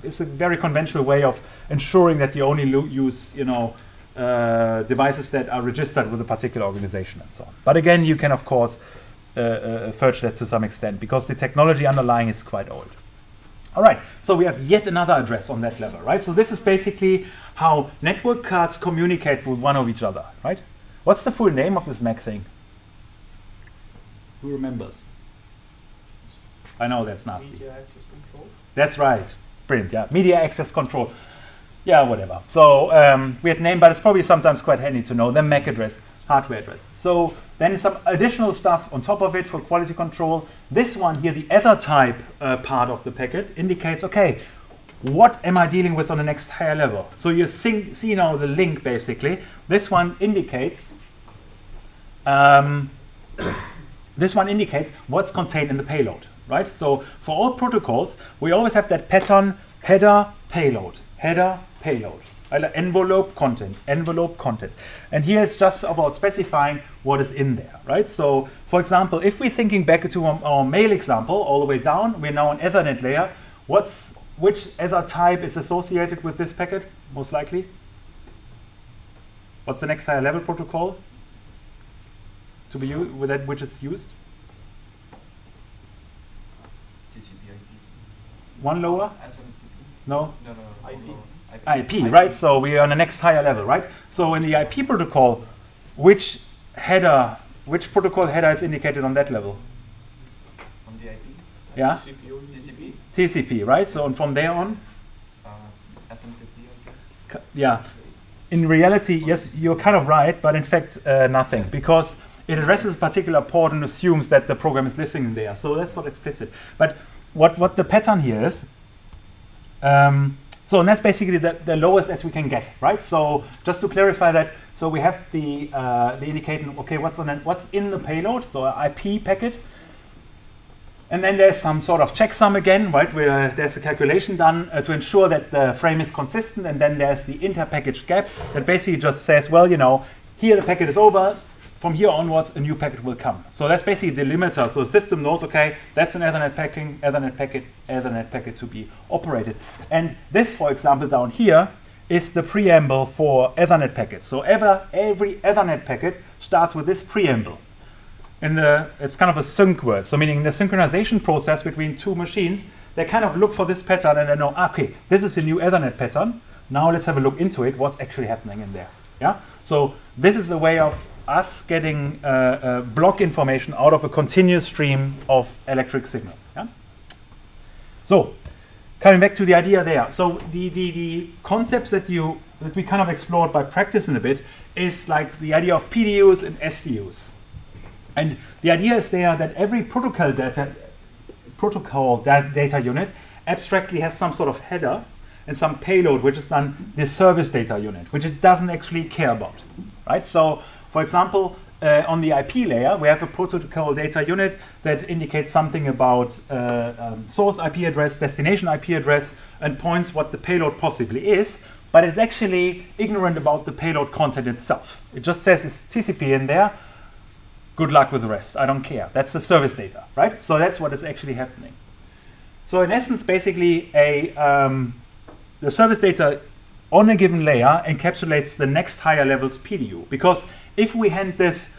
it's a very conventional way of ensuring that you only use, devices that are registered with a particular organization and so on. But again, you can of course fudge that to some extent because the technology underlying is quite old. All right, so we have yet another address on that level, right? So this is basically how network cards communicate with one of each other, right? What's the full name of this MAC thing? Who remembers? I know that's nasty. Media access control. That's right. Brilliant, yeah. Media access control. Yeah, whatever. So weird name, but it's probably sometimes quite handy to know the MAC address, hardware address. So then some additional stuff on top of it for quality control. This one here, the other type part of the packet indicates, okay, what am I dealing with on the next higher level? So you see now the link basically. This one indicates what's contained in the payload, right? So for all protocols, we always have that pattern header, payload, envelope, content. And here it's just about specifying what is in there, right? So for example, if we're thinking back to our mail example, all the way down, we're now on Ethernet layer. Which Ether type is associated with this packet, most likely? What's the next higher level protocol to be used, with that which is used? TCPIP. One lower? SMTP. No? No. IP, right? So we are on the next higher level, right? So in the IP protocol, which protocol header is indicated on that level? On the IP? Yeah? TCP? TCP, right? So and from there on? SMTP, I guess. Yeah. In reality, yes, you're kind of right, but in fact, nothing, because it addresses a particular port and assumes that the program is listening there. So that's not explicit. But what the pattern here is, so and that's basically the lowest as we can get, right? So just to clarify that, so we have the indicating, okay, what's in the payload, so IP packet, and then there's some sort of checksum again, right, where there's a calculation done to ensure that the frame is consistent, and then there's the inter-package gap that basically just says, well, here the packet is over. From here onwards, a new packet will come. So that's basically the limiter. So the system knows, okay, that's an Ethernet packet to be operated. And this, for example, down here is the preamble for Ethernet packets. So every Ethernet packet starts with this preamble. It's kind of a sync word. So meaning the synchronization process between two machines, they kind of look for this pattern and they know, okay, this is a new Ethernet pattern. Now let's have a look into it. What's actually happening in there? Yeah. So this is a way of us getting block information out of a continuous stream of electric signals. Yeah? So, coming back to the idea there. So the concepts that we kind of explored by practicing a bit is like the idea of PDUs and SDUs. And the idea is there that every protocol data unit abstractly has some sort of header, and some payload, which is then the service data unit, which it doesn't actually care about, right? So, for example, on the IP layer, we have a protocol data unit that indicates something about source IP address, destination IP address, and points what the payload possibly is, but it's actually ignorant about the payload content itself. It just says it's TCP in there. Good luck with the rest. I don't care. That's the service data, right? So that's what is actually happening. So in essence, basically, the service data on a given layer encapsulates the next higher level's PDU, because if we hand this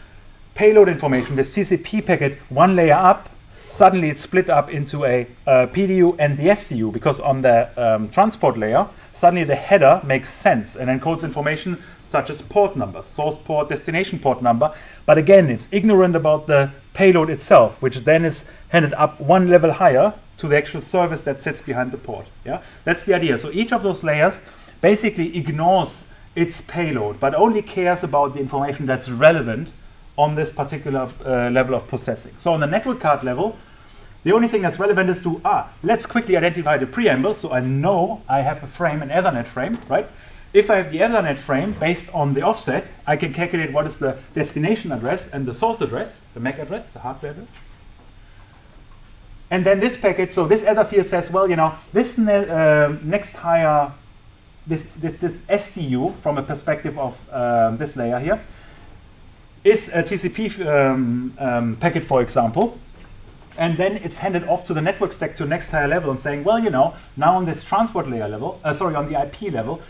payload information, this TCP packet, one layer up, suddenly it's split up into a PDU and the SDU, because on the transport layer, suddenly the header makes sense and encodes information such as port numbers, source port, destination port number. But again, it's ignorant about the payload itself, which then is handed up one level higher to the actual service that sits behind the port. Yeah, that's the idea. So each of those layers basically ignores its payload, but only cares about the information that's relevant on this particular level of processing. So on the network card level, the only thing that's relevant is to, let's quickly identify the preamble, so I know I have a frame, an Ethernet frame, right? If I have the Ethernet frame based on the offset, I can calculate what is the destination address and the source address, the MAC address, the hardware address. And then this package, so this other field says, well, you know, this next higher, this STU from a perspective of this layer here, is a TCP packet, for example. And then it's handed off to the network stack to the next higher level and saying, well, you know, now on this transport layer level, on the IP level,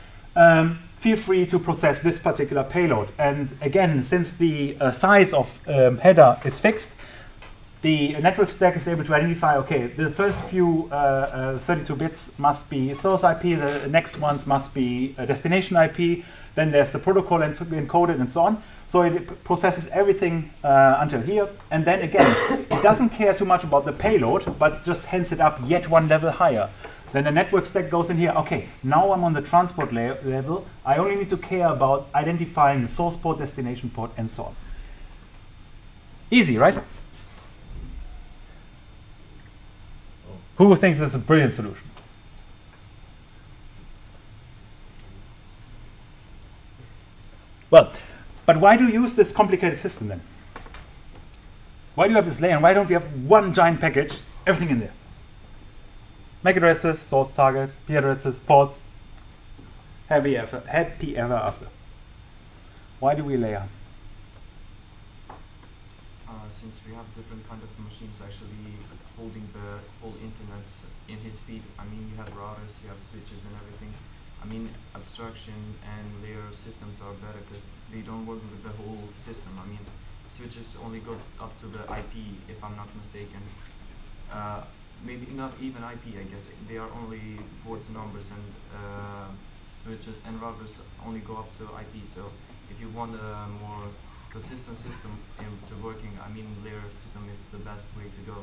feel free to process this particular payload. And again, since the size of header is fixed, the network stack is able to identify, okay, the first few 32 bits must be source IP, the next ones must be a destination IP, then there's the protocol encoded and so on. So it processes everything until here, and then again, it doesn't care too much about the payload, but just hands it up yet one level higher. Then the network stack goes in here, okay, now I'm on the transport layer level, I only need to care about identifying the source port, destination port, and so on. Easy, right? Who thinks it's a brilliant solution? Well, but why do you use this complicated system then? Why do you have this layer, and why don't we have one giant package, everything in there? MAC addresses, source target, P addresses, ports, happy ever after. Why do we layer? Since we have different kind of machines actually holding the whole internet in his feed, I mean, you have routers, you have switches and everything. I mean, abstraction and layer systems are better because they don't work with the whole system. I mean, switches only go up to the IP, if I'm not mistaken. Maybe not even IP, I guess. They are only port numbers, and switches and routers only go up to IP. So if you want a more consistent system into working, I mean, layer system is the best way to go.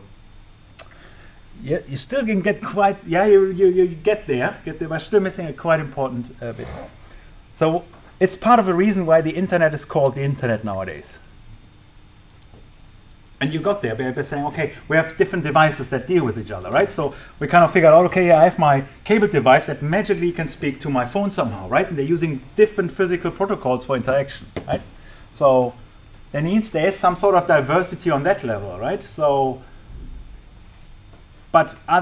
Yeah, you still can get quite, yeah, you get there, but still missing a quite important bit. So it's part of the reason why the internet is called the internet nowadays. And you got there by saying, okay, we have different devices that deal with each other, right? So we kind of figured out, okay, I have my cable device that magically can speak to my phone somehow, right? And they're using different physical protocols for interaction, right? So that means there is some sort of diversity on that level, right? So, but are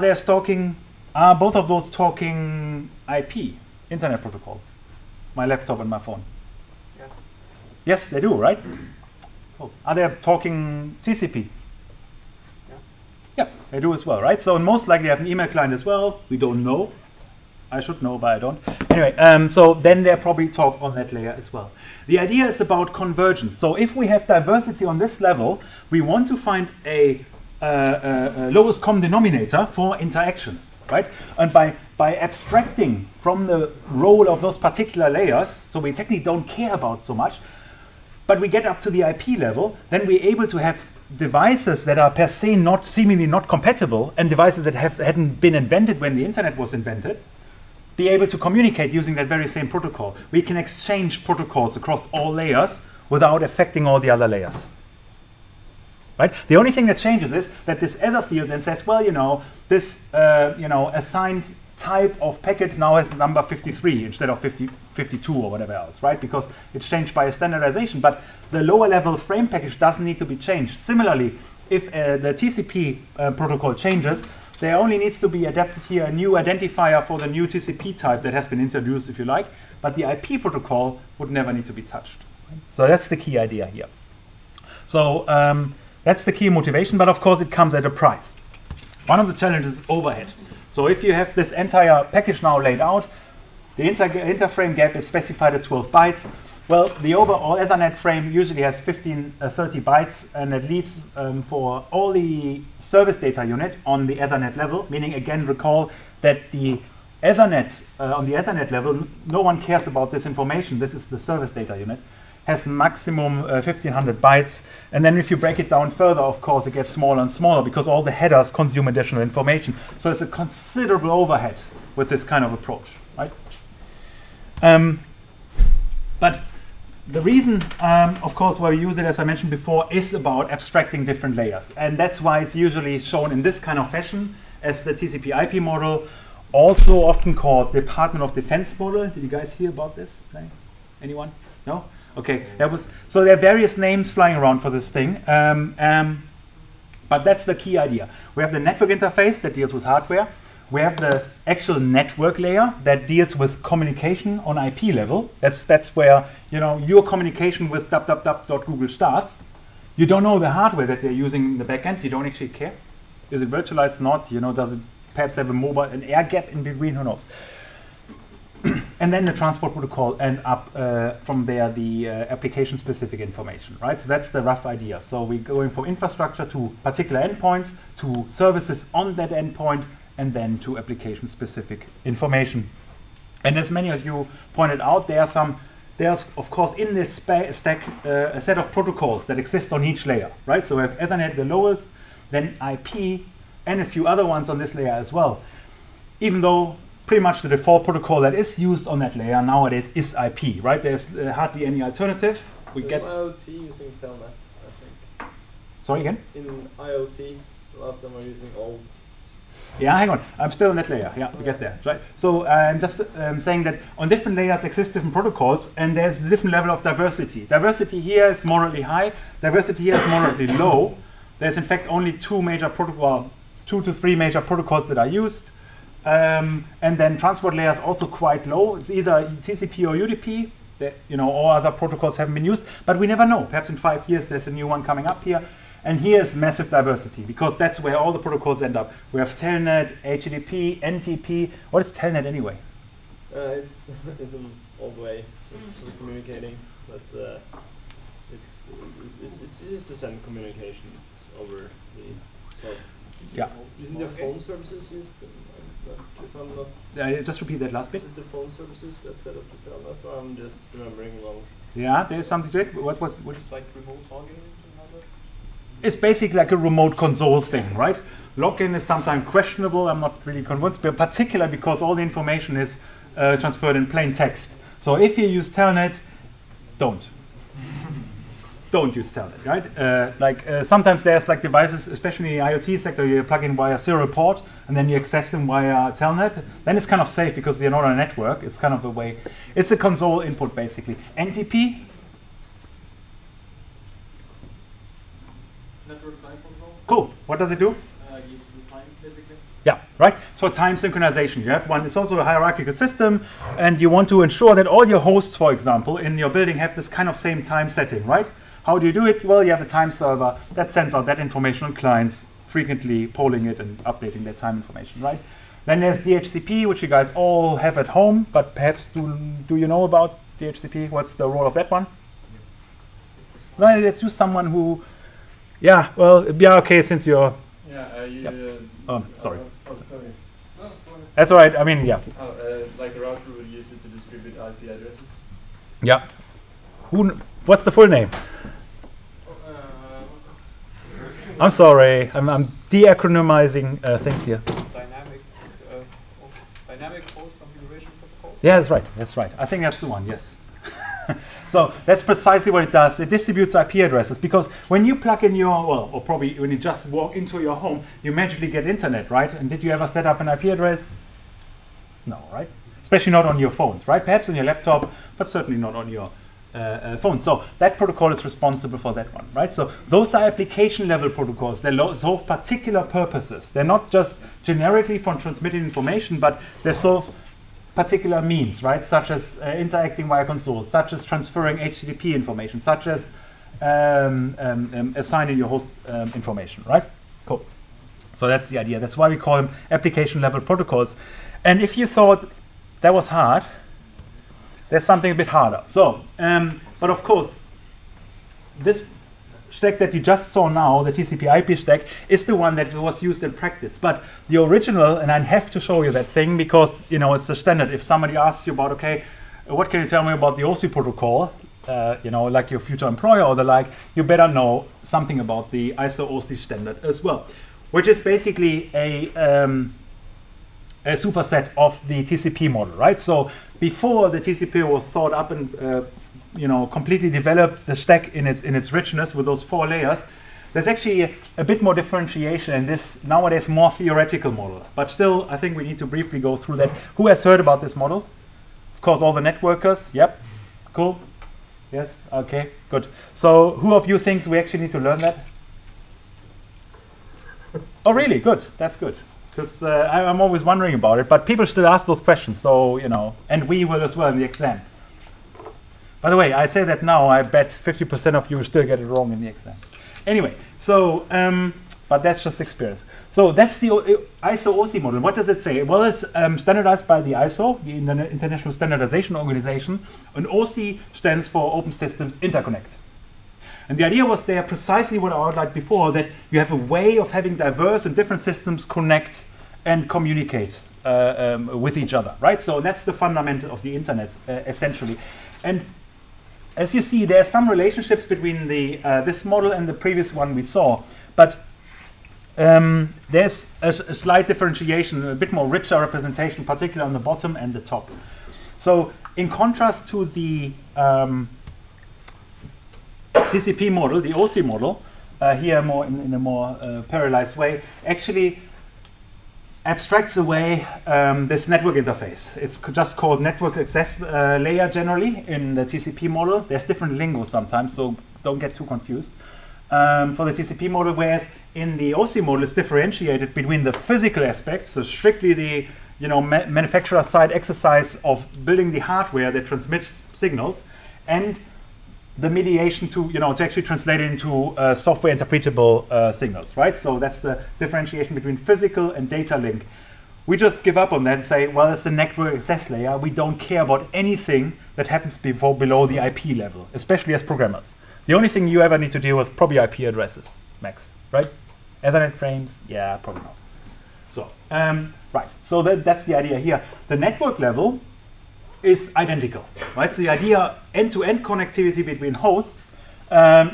both of those talking IP, internet protocol? My laptop and my phone? Yeah. Yes, they do, right? Oh. Are they talking TCP? Yeah. Yeah, they do as well, right? So most likely they have an email client as well. We don't know. I should know, but I don't. Anyway, so then they probably talk on that layer as well. The idea is about convergence. So if we have diversity on this level, we want to find a lowest common denominator for interaction, right? And by abstracting from the role of those particular layers, so we technically don't care about so much, but we get up to the IP level, then we're able to have devices that are per se seemingly not compatible, and devices that hadn't been invented when the internet was invented, be able to communicate using that very same protocol. We can exchange protocols across all layers without affecting all the other layers. Right? The only thing that changes is that this other field then says, well, you know, this assigned type of packet now has number 53 instead of 52 or whatever else, right? Because it's changed by a standardization, but the lower level frame package doesn't need to be changed. Similarly, if the TCP protocol changes, there only needs to be adapted here a new identifier for the new TCP type that has been introduced, if you like, but the IP protocol would never need to be touched. So that's the key idea here. So that's the key motivation, but of course it comes at a price. One of the challenges is overhead. So if you have this entire package now laid out, the interframe gap is specified at 12 bytes. Well, the overall Ethernet frame usually has 30 bytes, and it leaves for all the service data unit on the Ethernet level, meaning, again, recall that the Ethernet, on the Ethernet level, no one cares about this information. This is the service data unit. Has maximum 1500 bytes. And then if you break it down further, of course, it gets smaller and smaller because all the headers consume additional information. So it's a considerable overhead with this kind of approach, right? But the reason, of course, why we use it, as I mentioned before, is about abstracting different layers. And that's why it's usually shown in this kind of fashion as the TCPIP model, also often called Department of Defense model. Did you guys hear about this? Anyone? No? Okay. So there are various names flying around for this thing. But that's the key idea. We have the network interface that deals with hardware. We have the actual network layer that deals with communication on IP level. That's where, you know, your communication with www.google starts. You don't know the hardware that they're using in the backend. You don't actually care. Is it virtualized or not? You know, does it perhaps have an air gap in between? Who knows? And then the transport protocol, and up from there the application-specific information, right? So that's the rough idea. So we're going from infrastructure to particular endpoints, to services on that endpoint, and then to application-specific information. And as many as you pointed out, there's of course in this stack a set of protocols that exist on each layer, right? So we have Ethernet, the lowest, then IP, and a few other ones on this layer as well. Even though pretty much the default protocol that is used on that layer nowadays is IP, right? There's hardly any alternative. We get IoT using Telnet, I think. Sorry again? In IoT, a lot of them are using old. Yeah, hang on. I'm still on that layer. Yeah, we get there. Right. So I'm just saying that on different layers exist different protocols, and there's a different level of diversity. Diversity here is moderately high. Diversity here is moderately low. There's in fact only two to three major protocols that are used. And then transport layer is also quite low. It's either TCP or UDP. You know, all other protocols haven't been used, but we never know. Perhaps in 5 years there's a new one coming up here. And here's massive diversity, because that's where all the protocols end up. We have Telnet, HTTP, NTP. What is Telnet anyway? It's an old way of communicating, but it's just to send communications over the. So yeah. Isn't there phone services used? If I'm not. Just repeat that last bit. Is it the phone services that set up the Telnet, or I'm just remembering wrong? Yeah, there's something to it. What it's like remote logging? It's basically like a remote console thing, right? Login is sometimes questionable. I'm not really convinced, but particularly because all the information is transferred in plain text. So if you use Telnet, don't use Telnet, right? Sometimes there's like devices, especially in the IoT sector, you plug in via serial port and then you access them via Telnet. Then it's kind of safe because they're not on a network. It's kind of a way. It's a console input basically. NTP. Network time control. Cool. What does it do? Gives the time, basically. Yeah, right. So time synchronization. You have one. It's also a hierarchical system, and you want to ensure that all your hosts, for example, in your building have this kind of same time setting, right? How do you do it? Well, you have a time server that sends out that information on clients, frequently polling it and updating that time information, right? Then there's DHCP, which you guys all have at home, but perhaps do you know about DHCP? What's the role of that one? Well, let's use someone who. Yeah, well, yeah, okay, since you're... Yeah, sorry. Sorry. That's all right, I mean, yeah. Like a router would use it to distribute IP addresses? Yeah. What's the full name? I'm sorry, I'm de-acronymizing things here. Dynamic host configuration protocol? Yeah, that's right. I think that's the one, yes. So that's precisely what it does. It distributes IP addresses, because when you plug in or probably when you just walk into your home, you magically get internet, right? And did you ever set up an IP address? No, right? Especially not on your phones, right? Perhaps on your laptop, but certainly not on your phone. So that protocol is responsible for that one, right? So those are application level protocols. They solve particular purposes. They're not just generically for transmitting information, but they solve particular means, right? Such as interacting via consoles, such as transferring HTTP information, such as assigning your host information, right? Cool. So that's the idea. That's why we call them application level protocols. And if you thought that was hard, there's something a bit harder. So, but of course, this stack that you just saw now, the TCPIP stack, is the one that was used in practice. But the original, and I have to show you that thing because, you know, it's the standard. If somebody asks you about, okay, what can you tell me about the OSI protocol, you know, like your future employer or the like, you better know something about the ISO OSI standard as well, which is basically a superset of the TCP model, right? So before the TCP was thought up and you know, completely developed the stack in its richness with those 4 layers, there's actually a bit more differentiation in this nowadays more theoretical model. But still, I think we need to briefly go through that. Who has heard about this model? Of course, all the networkers. Yep. Cool. Yes. Okay. Good. So who of you thinks we actually need to learn that? Oh, really? Good. That's good. Because I'm always wondering about it, but people still ask those questions. So, you know, and we will as well in the exam. By the way, I say that now, I bet 50% of you will still get it wrong in the exam. Anyway, so, but that's just experience. So that's the ISO OSI model. What does it say? Well, it's standardized by the ISO, the International Standardization Organization, and OSI stands for Open Systems Interconnect. And the idea was there precisely what I outlined before, that you have a way of having diverse and different systems connect and communicate with each other, right? So that's the fundamental of the internet, essentially. And as you see, there are some relationships between the this model and the previous one we saw, but there's a slight differentiation, a bit more richer representation, particularly on the bottom and the top. So in contrast to the TCP model, the OSI model, here more in a more parallelized way, actually abstracts away this network interface. It's just called network access layer generally in the TCP model. There's different lingo sometimes, so don't get too confused. For the TCP model, whereas in the OSI model it's differentiated between the physical aspects, so strictly the manufacturer side exercise of building the hardware that transmits signals, and the mediation to to actually translate it into software interpretable signals, right? So that's the differentiation between physical and data link. We just give up on that and say, well, it's a network access layer. We don't care about anything that happens below the IP level, especially as programmers. The only thing you ever need to deal with is probably IP addresses, max, right? Ethernet frames, yeah, probably not. So, right, so that's the idea here. The network level is identical, right? So the idea end-to-end connectivity between hosts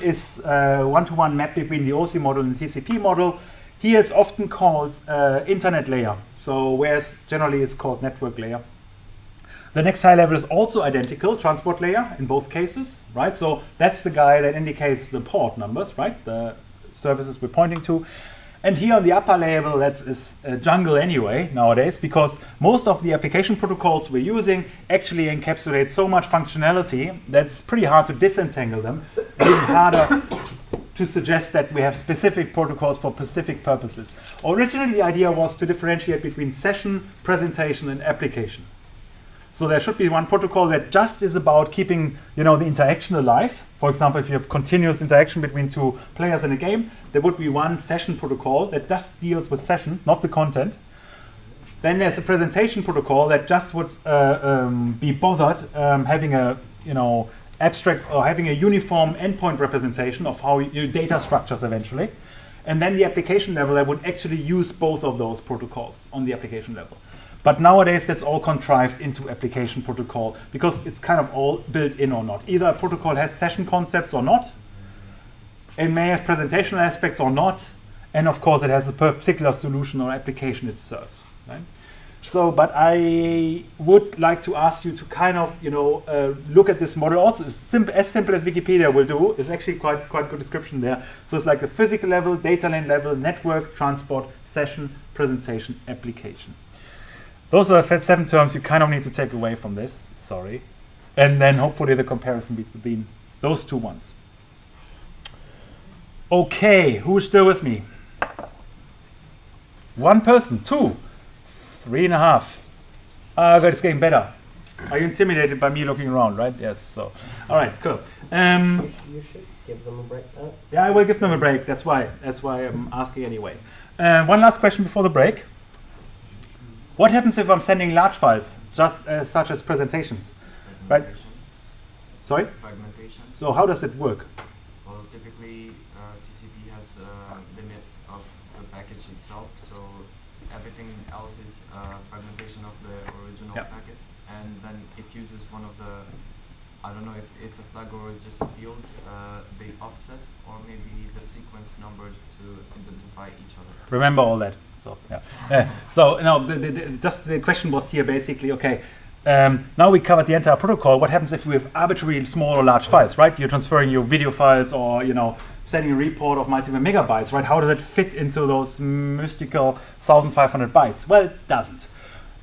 is one-to-one map between the OSI model and the TCP model. Here it's often called internet layer, so whereas generally it's called network layer. The next high level is also identical, transport layer in both cases, right? So that's the guy that indicates the port numbers, right? The services we're pointing to. And here on the upper level, that's jungle anyway nowadays, because most of the application protocols we're using actually encapsulate so much functionality that it's pretty hard to disentangle them, and even harder to suggest that we have specific protocols for specific purposes. Originally, the idea was to differentiate between session, presentation, and application. So there should be one protocol that just is about keeping, the interaction alive. For example, if you have continuous interaction between 2 players in a game, there would be one session protocol that just deals with session, not the content. Then there's a presentation protocol that just would be bothered having a, abstract or having a uniform endpoint representation of how your data structures eventually. And then the application level that would actually use both of those protocols on the application level. But nowadays, that's all contrived into application protocol because it's kind of all built in or not. Either a protocol has session concepts or not. It may have presentational aspects or not. And of course, it has a particular solution or application it serves. Right? So, but I would like to ask you to kind of, look at this model. Also, as simple as Wikipedia will do, is actually quite good description there. So it's like the physical level, data lane level, network, transport, session, presentation, application. Those are the 7 terms you kind of need to take away from this. Sorry. And then hopefully the comparison between those two ones. Okay, who's still with me? 1 person, 2, 3.5. Ah, but it's getting better. Are you intimidated by me looking around, right? Yes, so. All right, cool. You should give them a break now. Yeah, I will give them a break. That's why I'm asking anyway. One last question before the break. What happens if I'm sending large files, just such as presentations? Right? Sorry? Fragmentation. So how does it work? Well, typically TCP has limits of the package itself, so everything else is fragmentation of the original packet, and then it uses one of the, I don't know if it's a flag or just a field, the offset or maybe the sequence number to identify each other. Remember all that. So yeah. So now just the question was here basically, okay, now we covered the entire protocol. What happens if we have arbitrarily small or large files, right? You're transferring your video files or, sending a report of multiple megabytes, right? How does it fit into those mystical 1,500 bytes? Well, it doesn't.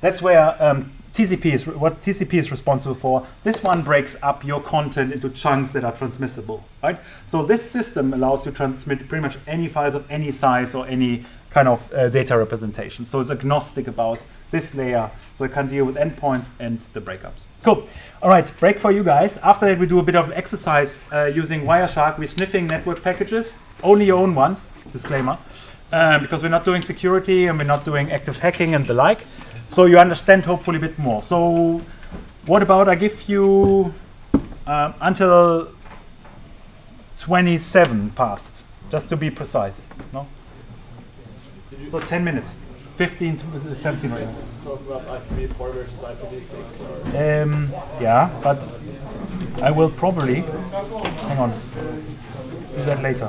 That's where what TCP is responsible for. This one breaks up your content into chunks that are transmissible, right? So this system allows you to transmit pretty much any files of any size or any kind of data representation. So it's agnostic about this layer, so it can deal with endpoints and the breakups. Cool. All right, break for you guys. After that, we do a bit of an exercise using Wireshark. We're sniffing network packages, only your own ones, disclaimer, because we're not doing security and we're not doing active hacking and the like. So you understand hopefully a bit more. So what about I give you until 27 past, just to be precise, no? So 10 minutes, 15 to 17 right now. Talk about IPv4 versus IPv6 or? Yeah, but I will probably, hang on, do that later.